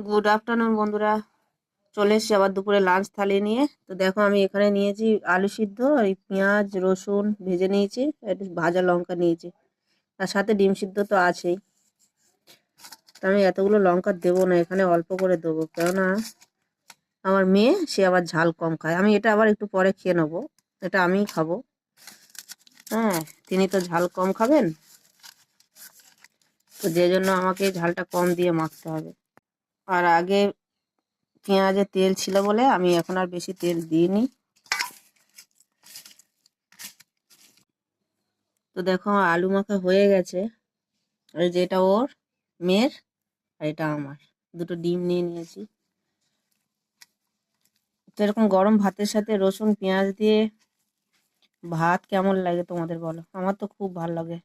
Good afternoon বন্ধুরা। চলে এসছি আবার দুপুরে লাঞ্চ থালি নিয়ে। তো দেখো আমি এখানে নিয়েছি আলু সিদ্ধ আর এই পেঁয়াজ রসুন ভেজে নিয়েছি, একটু ভাজা লঙ্কা নিয়েছি, তার সাথে ডিম সিদ্ধ তো আছেই। তো আমি এতগুলো লঙ্কা দেবো না, এখানে অল্প করে দেবো, কেননা আমার মেয়ে সে আবার ঝাল কম খায়। আমি এটা আবার একটু পরে খেয়ে নেবো, এটা আমিই খাবো। হ্যাঁ, তিনি তো ঝাল কম খাবেন, তো যে জন্য আমাকে ঝালটা কম দিয়ে মাখতে হবে। আর আগে পেঁয়াজে তেল ছিল বলে আমি এখন আর বেশি তেল দিইনি। তো দেখো আমার আলু মাখা হয়ে গেছে। আর যেটা ওর মেয়ের আর এটা আমার, দুটো ডিম নিয়ে নিয়েছি। তো এরকম গরম ভাতের সাথে রসুন পেঁয়াজ দিয়ে ভাত কেমন লাগে তোমাদের বলো? আমার তো খুব ভালো লাগে।